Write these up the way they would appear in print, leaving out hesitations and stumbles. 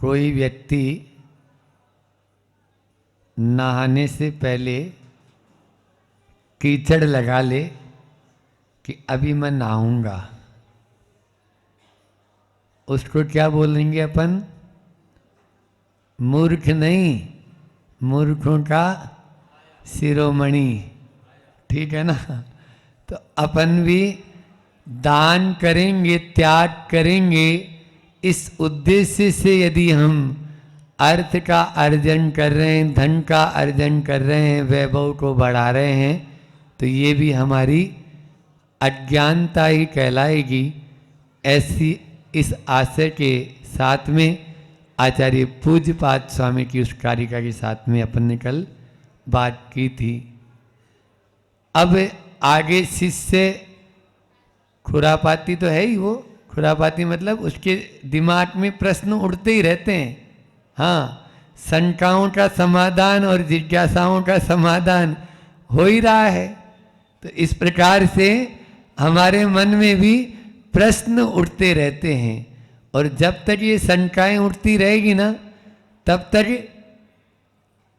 कोई व्यक्ति नहाने से पहले कीचड़ लगा ले कि अभी मैं नहाऊंगा, उसको क्या बोलेंगे अपन? मूर्ख नहीं, मूर्खों का शिरोमणि। ठीक है ना? तो अपन भी दान करेंगे, त्याग करेंगे, इस उद्देश्य से यदि हम अर्थ का अर्जन कर रहे हैं, धन का अर्जन कर रहे हैं, वैभव को बढ़ा रहे हैं, तो ये भी हमारी अज्ञानता ही कहलाएगी। ऐसी इस आशय के साथ में आचार्य पूज्यपाद स्वामी की उस कारिका के साथ में अपन ने कल बात की थी। अब आगे शिष्य खुरापाती तो है ही, वो खुरापाती मतलब उसके दिमाग में प्रश्न उठते ही रहते हैं। हाँ, शंकाओं का समाधान और जिज्ञासाओं का समाधान हो ही रहा है। तो इस प्रकार से हमारे मन में भी प्रश्न उठते रहते हैं, और जब तक ये शंकाएं उठती रहेगी ना, तब तक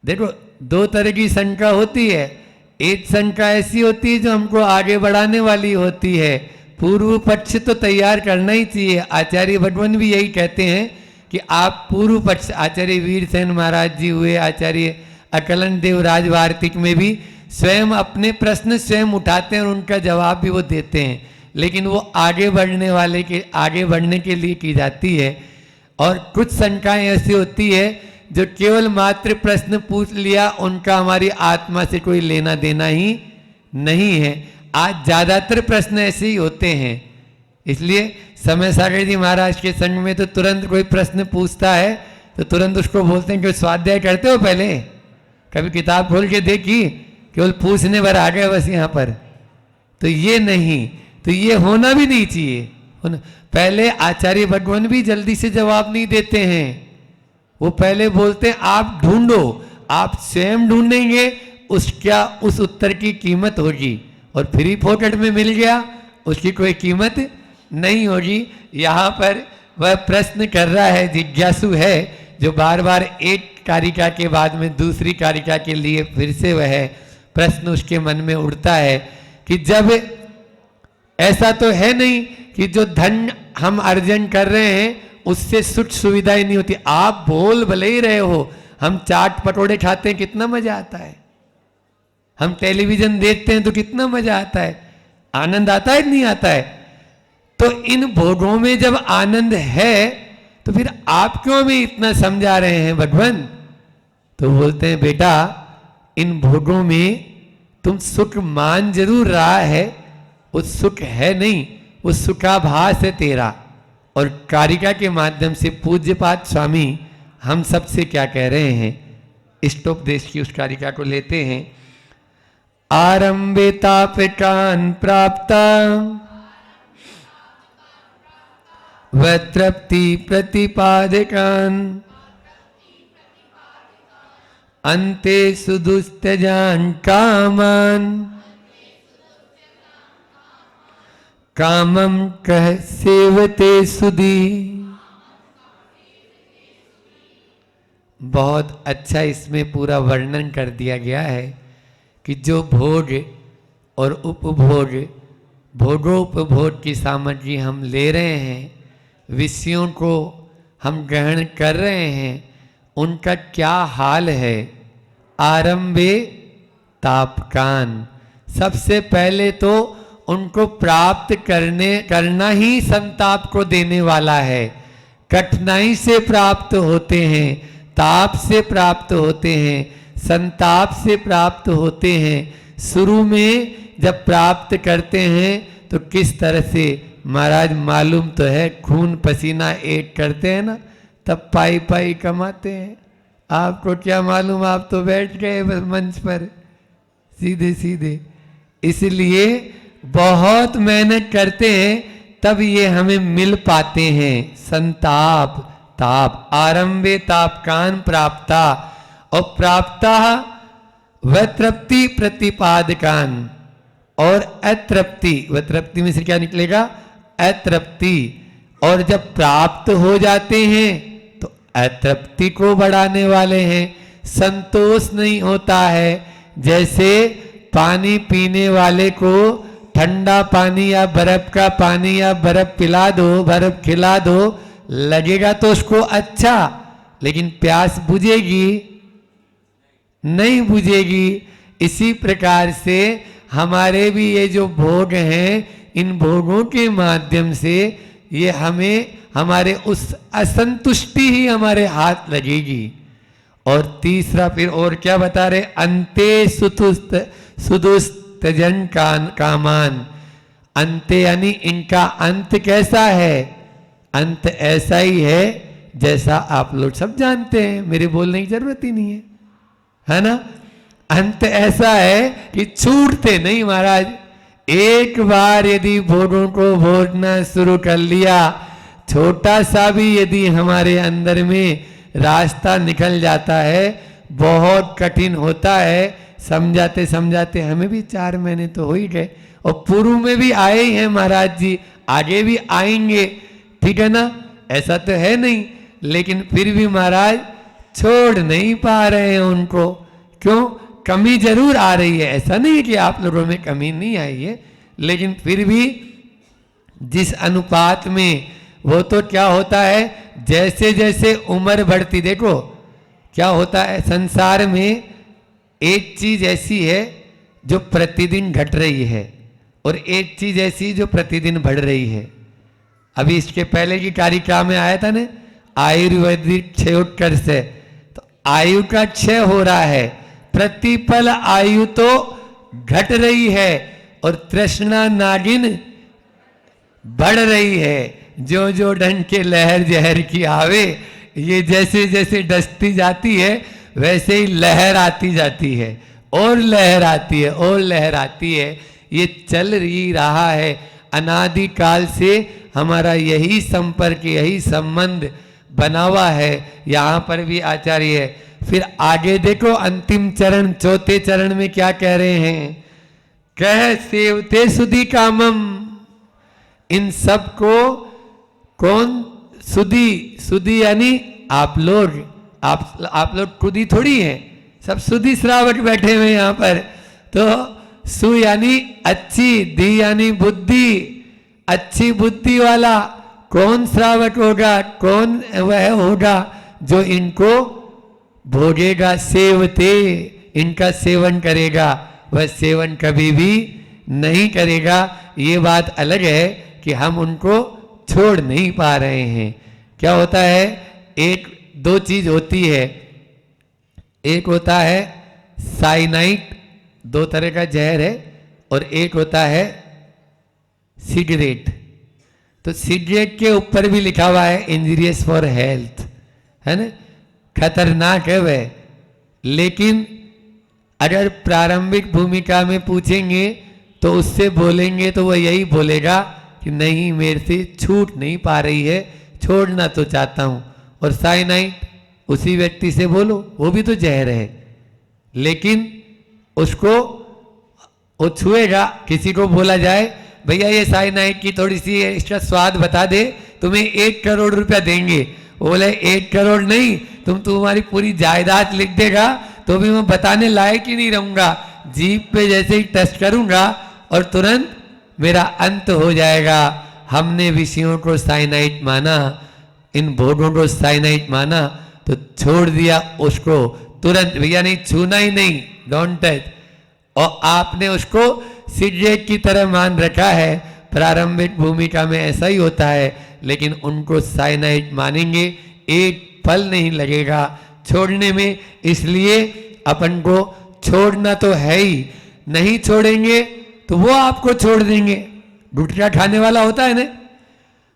देखो दो तरह की शंका होती है। एक शंका ऐसी होती है जो हमको आगे बढ़ाने वाली होती है, पूर्व पक्ष तो तैयार करना ही चाहिए। आचार्य भगवान भी यही कहते हैं कि आप पूर्व पक्ष, आचार्य वीरसेन महाराज जी हुए, आचार्य अकलन देव राजवार्तिक में भी स्वयं अपने प्रश्न स्वयं उठाते हैं और उनका जवाब भी वो देते हैं, लेकिन वो आगे बढ़ने वाले के आगे बढ़ने के लिए की जाती है। और कुछ शंकाएं ऐसी होती है जो केवल मात्र प्रश्न पूछ लिया, उनका हमारी आत्मा से कोई लेना देना ही नहीं है। आज ज़्यादातर प्रश्न ऐसे ही होते हैं, इसलिए समय सागर जी महाराज के संग में तो तुरंत कोई प्रश्न पूछता है तो तुरंत उसको बोलते हैं कि स्वाध्याय करते हो, पहले कभी किताब खोल के देखी, केवल पूछने पर आ गए बस यहाँ पर। तो ये नहीं, तो ये होना भी नहीं चाहिए। पहले आचार्य भगवान भी जल्दी से जवाब नहीं देते हैं, वो पहले बोलते हैं आप ढूंढो, आप स्वयं ढूंढेंगे उस उत्तर की कीमत होगी, और फ्री पॉकेट में मिल गया उसकी कोई कीमत नहीं होगी। यहाँ पर वह प्रश्न कर रहा है, जिज्ञासु है, जो बार बार एक कारिका के बाद में दूसरी कारिका के लिए फिर से वह प्रश्न उसके मन में उठता है कि जब ऐसा तो है नहीं कि जो धन हम अर्जन कर रहे हैं उससे सुख सुविधाएं नहीं होती। आप बोल भले ही रहे हो, हम चाट पकौड़े खाते हैं कितना मजा आता है, हम टेलीविजन देखते हैं तो कितना मजा आता है, आनंद आता है नहीं आता है। तो इन भोगों में जब आनंद है तो फिर आप क्यों हमें इतना समझा रहे हैं भगवान? तो बोलते हैं बेटा, इन भोगों में तुम सुख मान जरूर रहा है, वो सुख है नहीं, वो सुखाभास है तेरा। और कारिका के माध्यम से पूज्यपाद स्वामी हम सबसे क्या कह रहे हैं, इष्टोपदेश की उस कारिका को लेते हैं। आरंभे तापकान प्राप्ता वतृप्ति प्रतिपादकान अन्ते सुदुस्त्यजान कामान कामम कह सेवते सुधी। बहुत अच्छा इसमें पूरा वर्णन कर दिया गया है कि जो भोग और उपभोग, भोगोपभोग की सामग्री हम ले रहे हैं, विषयों को हम ग्रहण कर रहे हैं, उनका क्या हाल है। आरंभे तापकान, सबसे पहले तो उनको प्राप्त करना ही संताप को देने वाला है। कठिनाई से प्राप्त होते हैं, ताप से प्राप्त होते हैं, संताप से प्राप्त होते हैं। शुरू में जब प्राप्त करते हैं तो किस तरह से महाराज मालूम तो है, खून पसीना एक करते हैं ना, तब पाई पाई कमाते हैं। आपको क्या मालूम, आप तो बैठ गए बस मंच पर सीधे सीधे। इसलिए बहुत मेहनत करते हैं तब ये हमें मिल पाते हैं। संताप ताप, आरंभे तापकान प्राप्ता, और प्राप्ता वतृप्ति प्रतिपादकान, और अतृप्ति, वतृप्ति में से क्या निकलेगा, अतृप्ति। और जब प्राप्त हो जाते हैं तो अतृप्ति को बढ़ाने वाले हैं। संतोष नहीं होता है, जैसे पानी पीने वाले को ठंडा पानी या बर्फ का पानी या बर्फ पिला दो, बर्फ खिला दो, लगेगा तो उसको अच्छा, लेकिन प्यास बुझेगी नहीं बुझेगी। इसी प्रकार से हमारे भी ये जो भोग हैं, इन भोगों के माध्यम से ये हमें हमारे उस असंतुष्टि ही हमारे हाथ लगेगी। और तीसरा फिर और क्या बता रहे, अंते सुदुस्तजन कामान। अंते यानी इनका अंत कैसा है? अंत ऐसा ही है जैसा आप लोग सब जानते हैं, मेरे बोलने की जरूरत ही नहीं है ना। अंत ऐसा है कि छूटते नहीं महाराज। एक बार यदि भोगों को भोगना शुरू कर लिया, छोटा सा भी यदि हमारे अंदर में रास्ता निकल जाता है, बहुत कठिन होता है। समझाते समझाते हमें भी 4 महीने तो हो ही गए, और पूर्व में भी आए ही हैं महाराज जी, आगे भी आएंगे, ठीक है ना, ऐसा तो है नहीं। लेकिन फिर भी महाराज छोड़ नहीं पा रहे हैं उनको। क्यों? कमी जरूर आ रही है, ऐसा नहीं है कि आप लोगों में कमी नहीं आई है, लेकिन फिर भी जिस अनुपात में, वो तो क्या होता है, जैसे जैसे उम्र बढ़ती, देखो क्या होता है संसार में, एक चीज ऐसी है जो प्रतिदिन घट रही है, और एक चीज ऐसी जो प्रतिदिन बढ़ रही है। अभी इसके पहले की कारिका में आया था ना, आयुर्वेदिक क्षयोत्कर्ष से, तो आयु का क्षय हो रहा है, प्रतिपल आयु तो घट रही है, और तृष्णा नागिन बढ़ रही है। जो जो ढंग के लहर जहर की आवे, ये जैसे जैसे डसती जाती है वैसे ही लहर आती जाती है, और लहर आती है, और लहर आती है। ये चल ही रहा है, अनादि काल से हमारा यही संपर्क, यही संबंध बना हुआ है। यहाँ पर भी आचार्य है। फिर आगे देखो अंतिम चरण, चौथे चरण में क्या कह रहे हैं, कह सेवते सुधि कामम। इन सब को कौन सुधि, सुधि यानी आप लोग, आप लोग खुद ही थोड़ी हैं, सब सुधि श्रावक बैठे हुए यहाँ पर। तो सु यानी अच्छी, धी यानी बुद्धि, अच्छी बुद्धि वाला कौन श्रावक होगा, कौन वह होगा जो इनको भोगेगा, सेवते, इनका सेवन करेगा। वह सेवन कभी भी नहीं करेगा। ये बात अलग है कि हम उनको छोड़ नहीं पा रहे हैं। क्या होता है, एक दो चीज होती है, एक होता है साइनाइट, 2 तरह का जहर है, और एक होता है सिगरेट। तो सिगरेट के ऊपर भी लिखा हुआ है इंजीरियस फॉर हेल्थ, है ना, खतरनाक है वह। लेकिन अगर प्रारंभिक भूमिका में पूछेंगे तो उससे बोलेंगे तो वह यही बोलेगा कि नहीं, मेरे से छूट नहीं पा रही है, छोड़ना तो चाहता हूँ। और साइनाइड, उसी व्यक्ति से बोलो, वो भी तो जहर है, लेकिन उसको वो छुएगा। किसी को बोला जाए भैया ये साइनाइड की थोड़ी सी एक्स्ट्रा स्वाद बता दे, तुम्हें 1 करोड़ रुपया देंगे। वो बोले 1 करोड़ नहीं, तुम्हारी पूरी जायदाद लिख देगा तो भी मैं बताने लायक ही नहीं रहूंगा। जीप पे जैसे ही टच करूंगा और तुरंत मेरा अंत हो जाएगा। हमने विषयों को साइनाइड माना, इन भोगों को साइनाइड माना, तो छोड़ दिया उसको तुरंत, भैया नहीं छूना ही नहीं, डोंट टच। और आपने उसको सिगरेट की तरह मान रखा है। प्रारंभिक भूमिका में ऐसा ही होता है, लेकिन उनको साइनाइड मानेंगे, एक पल नहीं लगेगा छोड़ने में। इसलिए अपन को छोड़ना तो है ही, नहीं छोड़ेंगे तो वो आपको छोड़ देंगे। गुटखा खाने वाला होता है ना,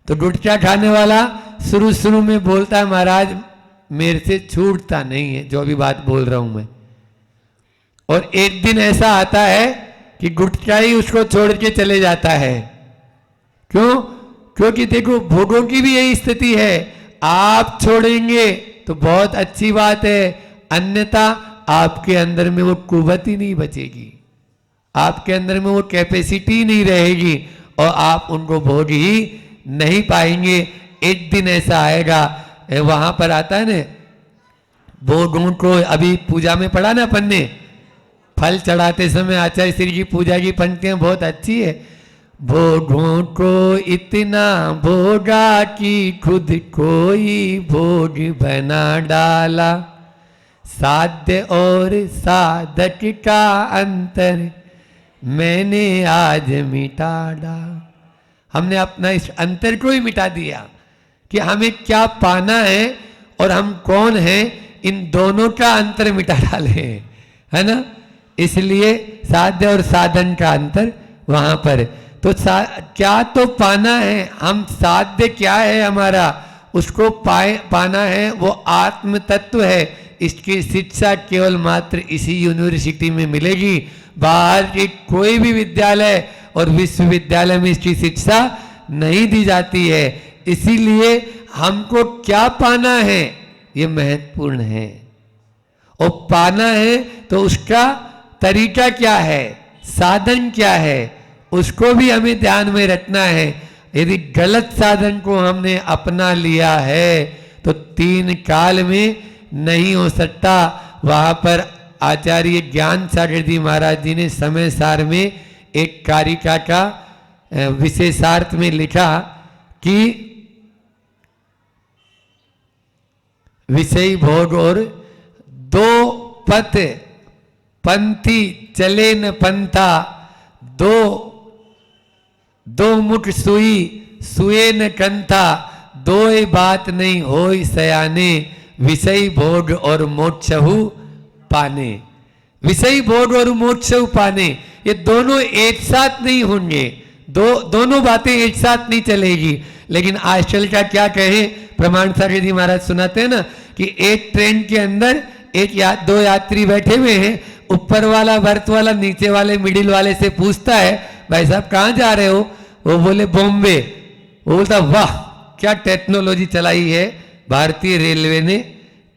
तो गुटखा खाने वाला शुरू शुरू में बोलता है महाराज मेरे से छूटता नहीं है जो अभी बात बोल रहा हूं मैं। और एक दिन ऐसा आता है कि गुटखा ही उसको छोड़ के चले जाता है। क्यों? क्योंकि देखो भोगों की भी यही स्थिति है, आप छोड़ेंगे तो बहुत अच्छी बात है, अन्यथा आपके अंदर में वो कुवत ही नहीं बचेगी, आपके अंदर में वो कैपेसिटी नहीं रहेगी, और आप उनको भोग ही नहीं पाएंगे। एक दिन ऐसा आएगा वहां पर आता है ने, भोगों को अभी पूजा में पढ़ा ना अपन ने, फल चढ़ाते समय आचार्य श्री की पूजा की पंक्तियां बहुत अच्छी है। भोगों को इतना भोगा कि खुद कोई भोग बना डाला, साध्य और साधक का अंतर मैंने आज मिटा डाला। हमने अपना इस अंतर को ही मिटा दिया कि हमें क्या पाना है और हम कौन हैं, इन दोनों का अंतर मिटा डाले, है ना। इसलिए साध्य और साधन का अंतर वहां पर। तो क्या तो पाना है, हम साध्य क्या है हमारा, उसको पाना है, वो आत्म तत्व है। इसकी शिक्षा केवल मात्र इसी यूनिवर्सिटी में मिलेगी। बाहर की कोई भी विद्यालय और विश्वविद्यालय में इसकी शिक्षा नहीं दी जाती है। इसीलिए हमको क्या पाना है ये महत्वपूर्ण है, और पाना है तो उसका तरीका क्या है, साधन क्या है, उसको भी हमें ध्यान में रखना है। यदि गलत साधन को हमने अपना लिया है तो 3 काल में नहीं हो सकता। वहां पर आचार्य ज्ञान सागर जी महाराज जी ने समय सार में एक कारिका का विशेषार्थ में लिखा कि विषय भोग और 2 पथ पंथी चले न पंथा, 2 मुख सुई सुए न कंथा, 2 बात नहीं होई सयाने, विषय भोग और मोक्षहु पाने। विषय भोग और मोक्षहु पाने, ये दोनों एक साथ नहीं होंगे, दोनों बातें एक साथ नहीं चलेगी। लेकिन आजकल का क्या कहे, प्रमाण सागर जी महाराज सुनाते हैं ना कि एक ट्रेन के अंदर 2 यात्री बैठे हुए हैं, ऊपर वाला बर्थ वाला नीचे वाले मिडिल वाले से पूछता है, भाई साहब कहाँ जा रहे हो? वो बोले बॉम्बे। वो बोलता वाह क्या टेक्नोलॉजी चलाई है भारतीय रेलवे ने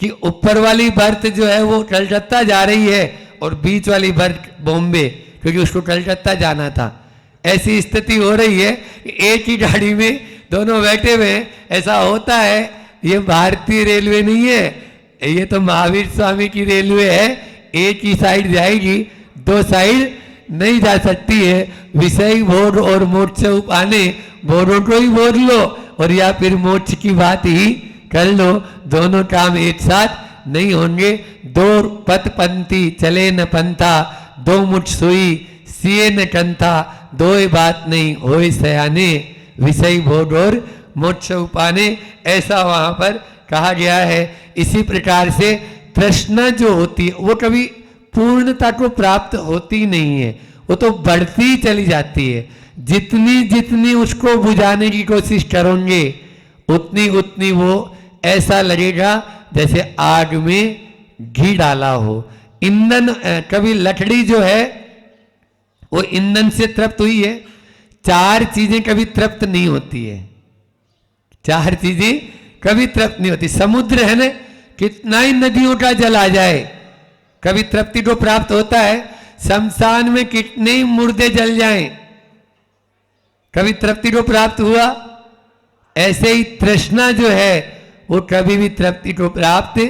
कि ऊपर वाली बर्थ जो है वो कलकत्ता जा रही है और बीच वाली बर्थ बॉम्बे, क्योंकि उसको कलकत्ता जाना था। ऐसी स्थिति हो रही है कि एक ही गाड़ी में दोनों बैठे हुए हैं। ऐसा होता है, ये भारतीय रेलवे नहीं है, ये तो महावीर स्वामी की रेलवे है। एक ही साइड जाएगी, 2 साइड नहीं जा सकती है। विषय भोग और मोक्ष पाने, भोगों को ही भोग लो और या फिर मोक्ष की बात ही कर लो, दोनों काम एक साथ नहीं होंगे। 2 पथ पंथी चले न पंथा, 2 मुठ सुई सिए न कंथा, 2 बात नहीं होए सयाने, विषय भोग और मोक्ष पाने, ऐसा वहां पर कहा गया है। इसी प्रकार से तृष्णा जो होती है वो कभी पूर्णता को प्राप्त होती नहीं है, वो तो बढ़ती चली जाती है। जितनी जितनी उसको बुझाने की कोशिश करोगे उतनी उतनी वो ऐसा लगेगा जैसे आग में घी डाला हो। ईंधन, कभी लकड़ी जो है वो ईंधन से तृप्त हुई है, 4 चीजें कभी तृप्त नहीं होती है, 4 चीजें कभी तृप्त नहीं होती। समुद्र है ना, कितना ही नदियों का जल आ जाए कभी तृप्ति को प्राप्त होता है। शमशान में कितने ही मुर्दे जल जाएं कभी तृप्ति को प्राप्त हुआ। ऐसे ही तृष्णा जो है वो कभी भी तृप्ति को प्राप्त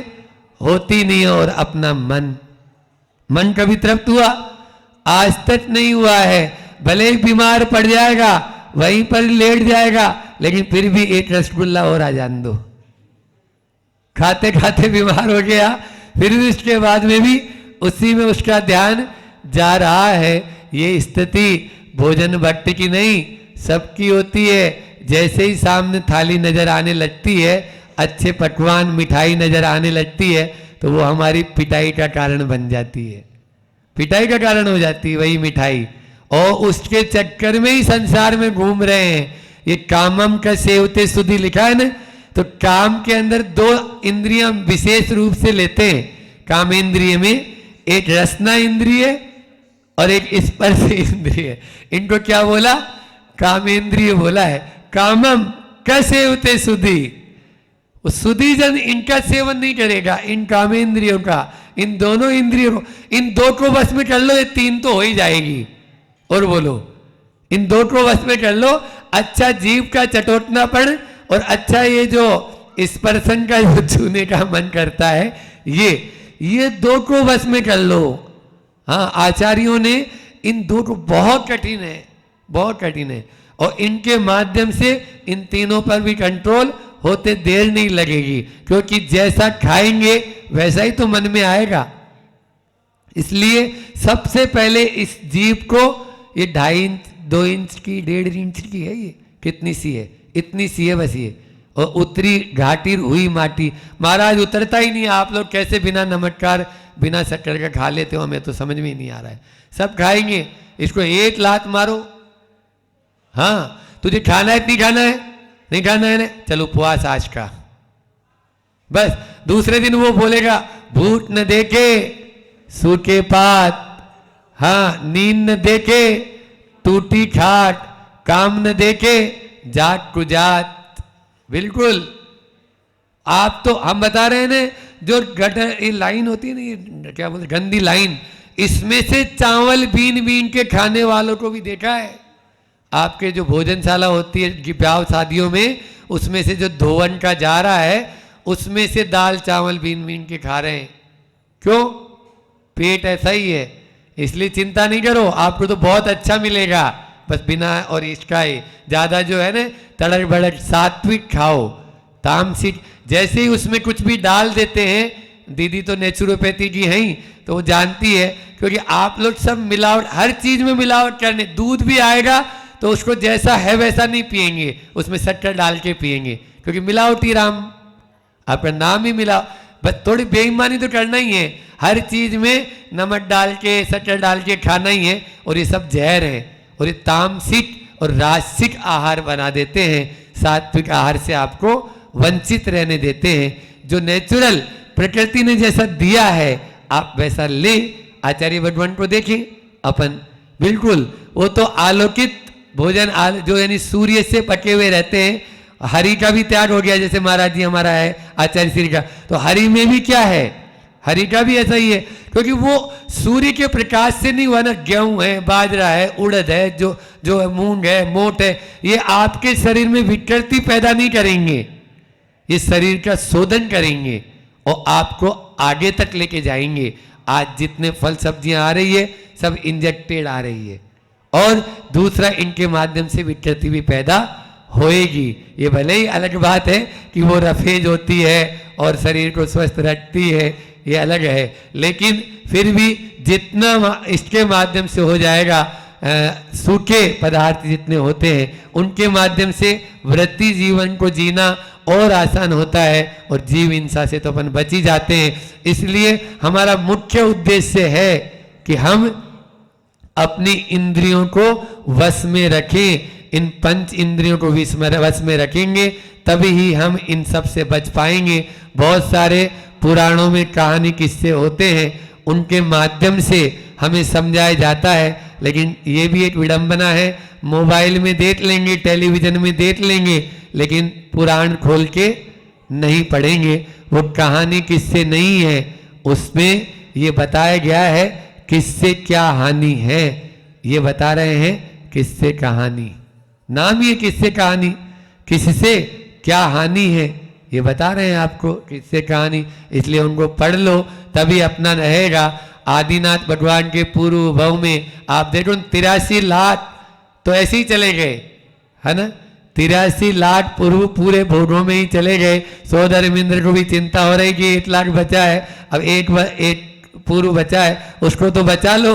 होती नहीं है। और अपना मन कभी तृप्त हुआ? आज तक नहीं हुआ है। भले ही बीमार पड़ जाएगा, वहीं पर लेट जाएगा, लेकिन फिर भी एक रसगुल्ला और आ जान दो, खाते खाते बीमार हो गया, फिर भी उसके बाद में भी उसी में उसका ध्यान जा रहा है। ये स्थिति भोजन भट्ट की नहीं, सबकी होती है। जैसे ही सामने थाली नजर आने लगती है, अच्छे पकवान मिठाई नजर आने लगती है, तो वो हमारी पिटाई का कारण बन जाती है, पिटाई का कारण हो जाती है वही मिठाई। और उसके चक्कर में ही संसार में घूम रहे हैं। ये कामम का सेवते सुधी लिखा है ना, तो काम के अंदर 2 इंद्रियां विशेष रूप से लेते हैं। कामेंद्रिय में एक रसना इंद्रिय और एक स्पर्श इंद्रिय, इनको क्या बोला? कामेंद्रिय बोला है। कामम का सेवते सुधी, वो सुधी जन इनका सेवन नहीं करेगा, इन कामेंद्रियों का, इन दोनों इंद्रियों, इन 2 को बस में कर लो, ये 3 तो हो ही जाएगी। और बोलो, इन 2 को बस में कर लो। अच्छा जीव का चटोटनापन और अच्छा ये जो स्पर्शन का जो छूने का मन करता है, ये दो को बस में कर लो। हाँ, आचार्यों ने इन दो को, बहुत कठिन है, बहुत कठिन है, और इनके माध्यम से इन तीनों पर भी कंट्रोल होते देर नहीं लगेगी, क्योंकि जैसा खाएंगे वैसा ही तो मन में आएगा। इसलिए सबसे पहले इस जीभ को, ये 2.5 इंच 2 इंच की 1.5 इंच की है, ये कितनी सी है, इतनी सी है बस ये, और उतरी घाटी हुई माटी। महाराज उतरता ही नहीं, आप लोग कैसे बिना नमस्कार बिना शक्कर का खा लेते हो, हमें तो समझ में ही नहीं आ रहा है। सब खाएंगे, इसको एक लात मारो, हाँ तुझे खाना है, नहीं खाना है, नहीं खाना है ना, चलो उपवास आज का। बस दूसरे दिन वो बोलेगा भूत न देखे सूखे पात, हाँ नींद न देखे टूटी खाट, काम न देखे जाट कुजात। बिल्कुल, आप तो हम बता रहे हैं ना, जो गटर ये लाइन होती है ना, ये क्या बोलते गंदी लाइन, इसमें से चावल बीन बीन के खाने वालों को भी देखा है। आपके जो भोजनशाला होती है कि ब्याह शादियों में, उसमें से जो धोवन का जा रहा है, उसमें से दाल चावल बीन बीन के खा रहे हैं। क्यों? पेट ऐसा ही है, इसलिए चिंता नहीं करो, आपको तो बहुत अच्छा मिलेगा, बस बिना और इसका ही ज्यादा जो है ना तड़क भड़क सात्विक खाओ। तामसिक जैसे ही उसमें कुछ भी डाल देते हैं, दीदी तो नेचुरोपैथी की है ही, तो वो जानती है, क्योंकि आप लोग सब मिलावट, हर चीज में मिलावट करने, दूध भी आएगा तो उसको जैसा है वैसा नहीं पिएंगे, उसमें शक्कर डाल के पिएंगे, क्योंकि मिलावटी राम, आपका नाम ही मिला। बस थोड़ी बेईमानी तो करना ही है, हर चीज में नमक डाल के शक्कर डाल के खाना ही है, और ये सब जहर है, और ये तामसिक और राजसिक आहार बना देते हैं, सात्विक आहार से आपको वंचित रहने देते हैं। जो नेचुरल प्रकृति ने जैसा दिया है आप वैसा ले। आचार्य भगवान को देखें अपन, बिल्कुल वो तो आलोकित भोजन जो यानी सूर्य से पके हुए रहते हैं। हरि का भी त्याग हो गया, जैसे महाराज जी हमारा है आचार्य श्री का, तो हरि में भी क्या है, हरि का भी ऐसा ही है, क्योंकि वो सूर्य के प्रकाश से नहीं हुआ ना। गेहूं है, बाजरा है, उड़द है, जो है मूंग है, मोट है, ये आपके शरीर में विकृति पैदा नहीं करेंगे, ये शरीर का शोधन करेंगे और आपको आगे तक लेके जाएंगे। आज जितने फल सब्जियां आ रही है सब इंजेक्टेड आ रही है, और दूसरा इनके माध्यम से विकृति भी पैदा होएगी। ये भले ही अलग बात है कि वो रफेज होती है और शरीर को स्वस्थ रखती है, ये अलग है, लेकिन फिर भी जितना इसके माध्यम से हो जाएगा, सूखे पदार्थ जितने होते हैं उनके माध्यम से वृत्ति जीवन को जीना और आसान होता है, और जीव हिंसा से तो अपन बच ही जाते हैं। इसलिए हमारा मुख्य उद्देश्य है कि हम अपनी इंद्रियों को वश में रखें। इन 5 इंद्रियों को वश में रखेंगे तभी ही हम इन सब से बच पाएंगे। बहुत सारे पुराणों में कहानी किस्से होते हैं, उनके माध्यम से हमें समझाया जाता है, लेकिन ये भी एक विडंबना है, मोबाइल में देख लेंगे, टेलीविजन में देख लेंगे, लेकिन पुराण खोल के नहीं पढ़ेंगे। वो कहानी किससे नहीं है, उसमें ये बताया गया है किससे क्या हानि है, ये बता रहे हैं किससे कहानी, नाम ये किससे कहानी, किससे क्या हानि है ये बता रहे हैं आपको, किससे कहानी। इसलिए उनको पढ़ लो तभी अपना रहेगा। आदिनाथ भगवान के पूर्व भव में आप देखो 83 लाख तो ऐसे ही चले गए, है ना, 83 लाख पूर्व पूरे भोगों में ही चले गए। सोदर इंद्र को भी चिंता हो रही कि 1 लाख बचा है, अब एक पूर्व बचा है, उसको तो बचा लो,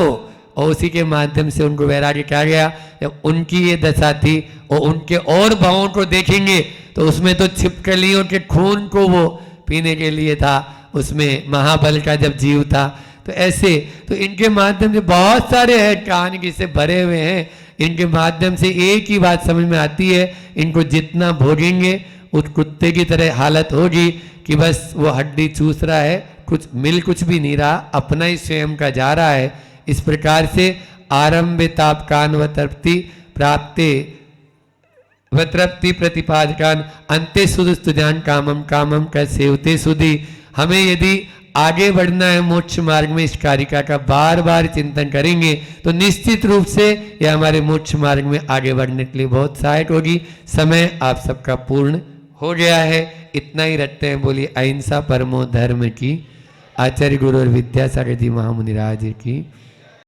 और उसी के माध्यम से उनको वैराग्य किया गया। जब उनकी ये दशा थी और उनके और भावों को देखेंगे तो उसमें तो छिपकलियों के खून को वो पीने के लिए था, उसमें महाबल का जब जीव था। तो ऐसे तो इनके माध्यम से बहुत सारे हैं कहानी किससे भरे हुए हैं। इनके माध्यम से एक ही बात समझ में आती है, इनको जितना भोगेंगे उस कुत्ते की तरह हालत होगी कि बस वो हड्डी चूस रहा है, कुछ भी नहीं रहा, अपना ही स्वयं का जा रहा है। इस प्रकार से आरंभे तापकान व तृप्ति प्राप्ते व तृप्ति प्रतिपादकान अंते सुदुस्तुजान कामम कामम कर सेवते सुधी। हमें यदि आगे बढ़ना है मोक्ष मार्ग में, इस कारिका का बार बार चिंतन करेंगे तो निश्चित रूप से यह हमारे मोक्ष मार्ग में आगे बढ़ने के लिए बहुत सहायक होगी। समय आप सबका पूर्ण हो गया है, इतना ही रखते हैं। बोलिए अहिंसा परमो धर्म की, आचार्य गुरु और विद्यासागर जी महामुनिराज की।